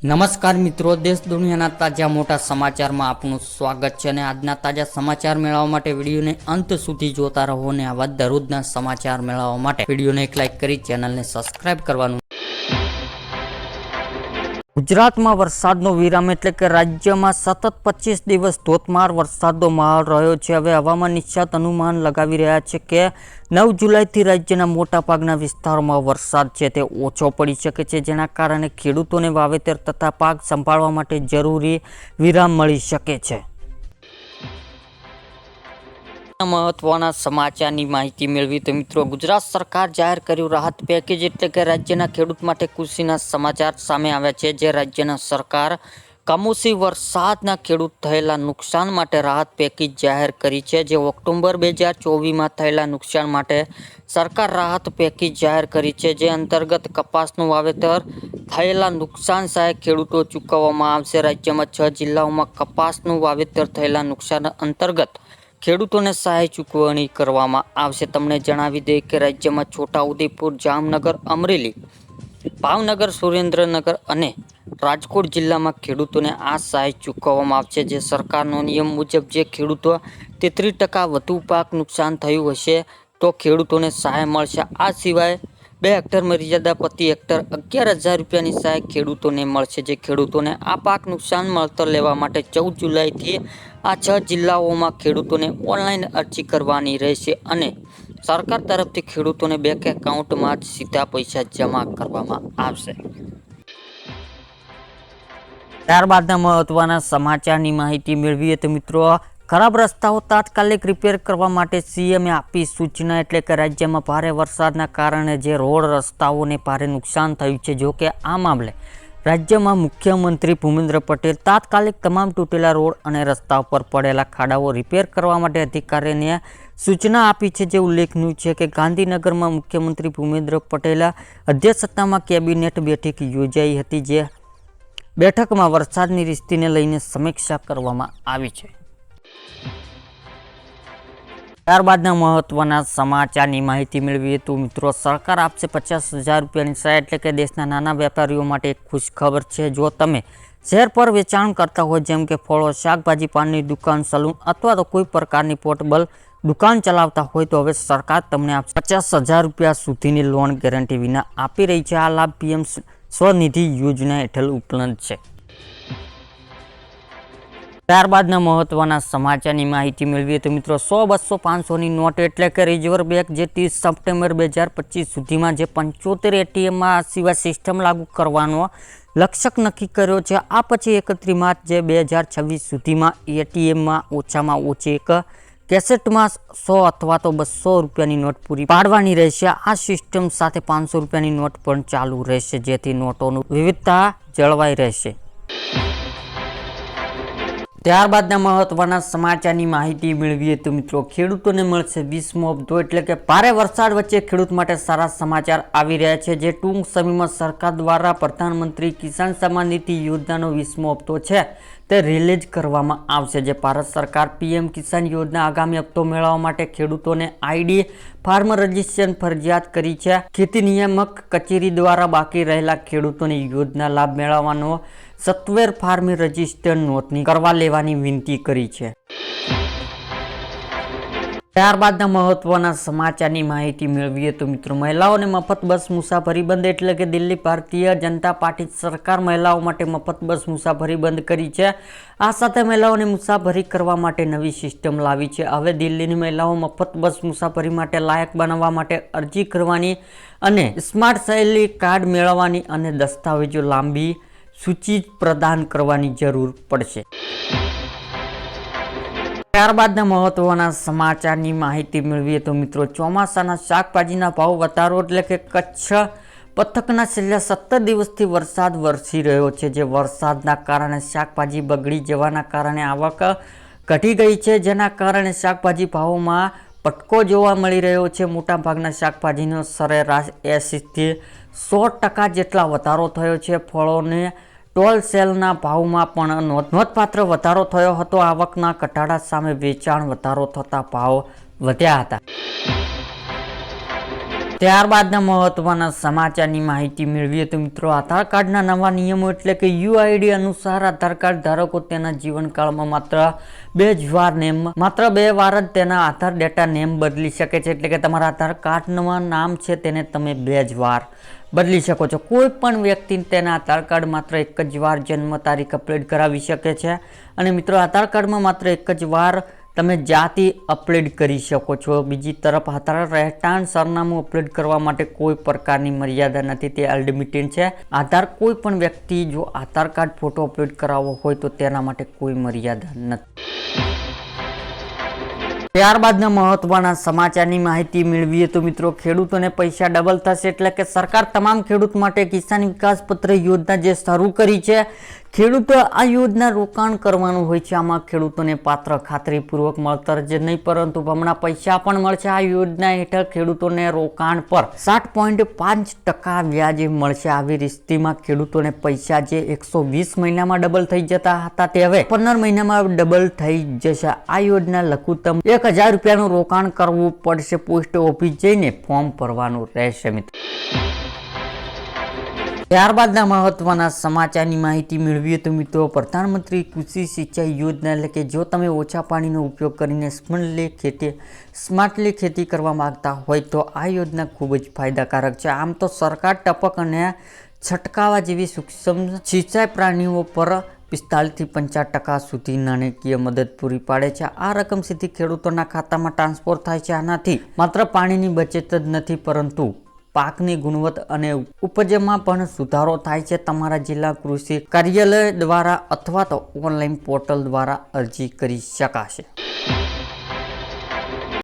નમસ્કાર મિત્રો, દેશ દુનિયાના તાજા મોટા સમાચારમાં આપનું સ્વાગત છે અને આજના તાજા સમાચાર મેળવવા માટે વિડીયોને અંત સુધી જોતા રહો અને આવા દરરોજના સમાચાર મેળવવા માટે વિડીયોને એક લાઇક કરી ચેનલને સબસ્ક્રાઇબ કરવાનું. ગુજરાતમાં વરસાદનો વિરામ એટલે કે રાજ્યમાં સતત 25 દિવસ ધોધમાર વરસાદનો માહોલ રહ્યો છે. હવે હવામાન નિષ્ણાત અનુમાન લગાવી રહ્યા છે કે 9 જુલાઈથી રાજ્યના મોટાભાગના વિસ્તારોમાં વરસાદ છે તે ઓછો પડી શકે છે, જેના કારણે ખેડૂતોને વાવેતર તથા પાક સંભાળવા માટે જરૂરી વિરામ મળી શકે છે. મહત્વના સમાચારની માહિતી મેળવી તો મિત્રો, ગુજરાત સરકાર જાહેર કર્યું રાહત પેકેજ એટલે કે રાજ્યના ખેડૂત માટે ખુશીના સમાચાર સામે આવ્યા છે. જે રાજ્યના સરકાર કમોસમી વરસાદના ખેડૂત થયેલા નુકસાન માટે રાહત પેકેજ જાહેર કરી છે. જે ઓક્ટોબર 2024માં થયેલા નુકસાન માટે સરકાર રાહત પેકેજ જાહેર કરી છે. જે અંતર્ગત કપાસનું વાવેતર થયેલા નુકસાન સહાય ખેડૂતો ચૂકવવામાં આવશે. રાજ્યમાં 6 જિલ્લાઓમાં કપાસનું વાવેતર થયેલા નુકસાન અંતર્ગત ખેડૂતોને સહાય ચૂકવણી કરવામાં આવશે. તમને જણાવી દઈએ કે રાજ્યમાં છોટાઉદેપુર, જામનગર, અમરેલી, ભાવનગર, સુરેન્દ્રનગર અને રાજકોટ જિલ્લામાં ખેડૂતોને આ સહાય ચૂકવવામાં આવશે. જે સરકારનો નિયમ મુજબ જે ખેડૂતો 33% વધુ પાક નુકસાન થયું હશે તો ખેડૂતોને સહાય મળશે. આ સિવાય 2 હેક્ટર મર્યાદા પ્રતિ હેક્ટર 11,000 રૂપિયાની સહાય ખેડૂતોને મળશે. જે ખેડૂતોને આ પાક નુકસાન વળતર લેવા માટે 14 જુલાઈથી આ 6 જિલ્લાઓમાં ખેડૂતોને ઓનલાઈન અરજી કરવાની રહેશે અને સરકાર તરફથી ખેડૂતોને બેંક એકાઉન્ટમાં જ સીધા પૈસા જમા કરવામાં આવશે. ત્યારબાદના મહત્વના સમાચારની માહિતી મેળવીએ તો મિત્રો, ખરાબ રસ્તાઓ તાત્કાલિક રિપેર કરવા માટે સીએમએ આપી સૂચના. એટલે કે રાજ્યમાં ભારે વરસાદના કારણે જે રોડ રસ્તાઓને ભારે નુકસાન થયું છે. જો કે આ મામલે રાજ્યમાં મુખ્યમંત્રી ભૂપેન્દ્ર પટેલ તાત્કાલિક તમામ તૂટેલા રોડ અને રસ્તા પર પડેલા ખાડાઓ રિપેર કરવા માટે અધિકારીઓને સૂચના આપી છે. જે ઉલ્લેખનીય છે કે ગાંધીનગરમાં મુખ્યમંત્રી ભૂપેન્દ્ર પટેલના અધ્યક્ષતામાં કેબિનેટ બેઠક યોજાઈ હતી. જે બેઠકમાં વરસાદની સ્થિતિને લઈને સમીક્ષા કરવામાં આવી છે. ત્યારબાદના મહત્વના સમાચારની માહિતી મેળવીએ તો મિત્રો, સરકાર આપશે 50,000 રૂપિયાની સહાય. એટલે કે દેશના નાના વેપારીઓ માટે એક ખુશખબર છે. જો તમે શહેર પર વેચાણ કરતા હોય, જેમ કે ફળો, શાકભાજી, પાનની દુકાન, સલૂન અથવા તો કોઈ પ્રકારની પોર્ટેબલ દુકાન ચલાવતા હોય તો હવે સરકાર તમને આપશે 50,000 રૂપિયા સુધીની લોન ગેરંટી વિના આપી રહી છે. આ લાભ પીએમ સ્વનિધિ યોજના હેઠળ ઉપલબ્ધ છે. ત્યારબાદના મહત્વના સમાચારની માહિતી મેળવીએ તો મિત્રો, 100, 200, 500ની નોટ એટલે કે રિઝર્વ બેંક જે 30 સપ્ટેમ્બર 2025 સુધીમાં જે 75 એટીએમમાં આ સિવાય સિસ્ટમ લાગુ કરવાનો લક્ષ્ય નક્કી કર્યો છે. આ પછી 31 માર્ચ જે 2026 સુધીમાં એટીએમમાં ઓછામાં ઓછી એક કેસેટમાં 100 અથવા તો 200 રૂપિયાની નોટ પૂરી પાડવાની રહેશે. આ સિસ્ટમ સાથે 500 રૂપિયાની નોટ પણ ચાલુ રહેશે, જેથી નોટોનું વિવિધતા જળવાઈ રહેશે. ત્યારબાદના મહત્વના સમાચારની માહિતી મેળવીએ તો મિત્રો, ખેડૂતોને મળશે 20મો હપ્તો. એટલે કે ભારે વરસાદ વચ્ચે ખેડૂત માટે સારા સમાચાર આવી રહ્યા છે. જે ટૂંક સમયમાં સરકાર દ્વારા પ્રધાનમંત્રી કિસાન સન્માન નિધિ યોજનાનો 20મો હપ્તો છે તે રિલીઝ કરવામાં આવશે. જે ભારત સરકાર પીએમ કિસાન યોજના આગામી હપ્તો મેળવવા માટે ખેડૂતોને આઈડી ફાર્મર રજિસ્ટ્રેશન ફરજિયાત કરી છે. ખેતી નિયામક કચેરી દ્વારા બાકી રહેલા ખેડૂતોને યોજના લાભ મેળવવાનો સત્વેર ફાર્મ રજિસ્ટર નોંધણી કરવા લેવાની વિનંતી કરી છે. ત્યારબાદના મહત્વના સમાચારની માહિતી મેળવીએ તો મિત્રો, મહિલાઓને મફત બસ મુસાફરી બંધ. એટલે કે દિલ્હી ભારતીય જનતા પાર્ટી સરકાર મહિલાઓ માટે મફત બસ મુસાફરી બંધ કરી છે. આ સાથે મહિલાઓને મુસાફરી કરવા માટે નવી સિસ્ટમ લાવી છે. હવે દિલ્હીની મહિલાઓ મફત બસ મુસાફરી માટે લાયક બનાવવા માટે અરજી કરવાની અને સ્માર્ટ શૈલી કાર્ડ મેળવવાની અને દસ્તાવેજો લાંબી સૂચિ પ્રદાન કરવાની જરૂર પડશે. ત્યારબાદના મહત્વના સમાચારની માહિતી મેળવીએ તો મિત્રો, ચોમાસાના શાકભાજીના ભાવ વધારો. એટલે કે કચ્છ પંથકના છેલ્લા 17 દિવસથી વરસાદ વરસી રહ્યો છે. જે વરસાદના કારણે શાકભાજી બગડી જવાના કારણે આવક ઘટી ગઈ છે, જેના કારણે શાકભાજી ભાવોમાં પટકો જોવા મળી રહ્યો છે. મોટાભાગના શાકભાજીનો સરેરાશ 80 થી 100% જેટલા વધારો થયો છે. ફળોને હોલસેલના ભાવમાં પણ નોંધપાત્ર વધારો થયો હતો. આવકના ઘટાડા સામે વેચાણ વધારો થતા ભાવ વધ્યા હતા. ત્યારબાદના મહત્વના સમાચારની માહિતી મેળવીએ તો મિત્રો, આધાર કાર્ડના નવા નિયમો એટલે કે યુઆઈડી અનુસાર આધાર કાર્ડ ધારકો તેના જીવનકાળમાં માત્ર બે વાર જ તેના આધાર ડેટા નેમ બદલી શકે છે. એટલે કે તમારા આધાર કાર્ડમાં નામ છે તેને તમે 2 જ વાર બદલી શકો છો. કોઈ પણ વ્યક્તિ તેના આધાર કાર્ડ માત્ર એક જ વાર જન્મ તારીખ અપડેટ કરાવી શકે છે. અને મિત્રો, આધાર કાર્ડમાં માત્ર એક જ વાર તમે જાતિ અપડેટ કરી શકો છો. બીજી તરફ આધાર રહેઠાણ સરનામું અપડેટ કરવા માટે કોઈ પ્રકારની મર્યાદા નથી, તે અનલિમિટેડ છે. આધાર કોઈ પણ વ્યક્તિ જો આધાર કાર્ડ ફોટો અપલોડ કરાવવો હોય તો તેના માટે કોઈ મર્યાદા નથી. ત્યારબાદના મહત્વના સમાચારની માહિતી મેળવીએ તો મિત્રો, ખેડૂતોને પૈસા ડબલ થશે. એટલે કે સરકાર તમામ ખેડૂત માટે કિસાન વિકાસ પત્ર યોજના જે શરૂ કરી છે, ખેડૂતો આ યોજના રોકાણ કરવાનું હોય છે. આમાં ખેડૂતોને પાત્ર ખાતરીપૂર્વક મળતર જ નહીં પરંતુ હમણાં પૈસા પણ મળશે. આ યોજના હેઠળ ખેડૂતોને રોકાણ પર 7.5% વ્યાજ મળશે. આવી સ્થિતિમાં ખેડૂતોને પૈસા જે 120 મહિનામાં ડબલ થઈ જતા હતા તે હવે 15 મહિનામાં ડબલ થઈ જશે. આ યોજના લઘુત્તમ 1000 રૂપિયાનું રોકાણ કરવું પડશે. પોસ્ટ ઓફિસ જઈને ફોર્મ ભરવાનું રહેશે મિત્રો. ત્યારબાદના મહત્વના સમાચારની માહિતી મેળવીએ તો મિત્રો, પ્રધાનમંત્રી કૃષિ સિંચાઈ યોજના એટલે કે જો તમે ઓછા પાણીનો ઉપયોગ કરીને સ્માર્ટલી ખેતી કરવા માંગતા હોય તો આ યોજના ખૂબ જ ફાયદાકારક છે. આમ તો સરકાર ટપક અને છંટકાવ જેવી સૂક્ષ્મ સિંચાઈ પ્રાણીઓ પર 45 થી 50% સુધી નાણાકીય મદદ પૂરી પાડે છે. આ રકમ સીધી ખેડૂતોના ખાતામાં ટ્રાન્સફર થાય છે. આનાથી માત્ર પાણીની બચત જ નથી પરંતુ પાકની ગુણવત્તા અને ઉપજમાં પણ સુધારો થાય છે. તમારા જિલ્લા કૃષિ કાર્યાલય દ્વારા અથવા તો ઓનલાઈન પોર્ટલ દ્વારા અરજી કરી શકાશે.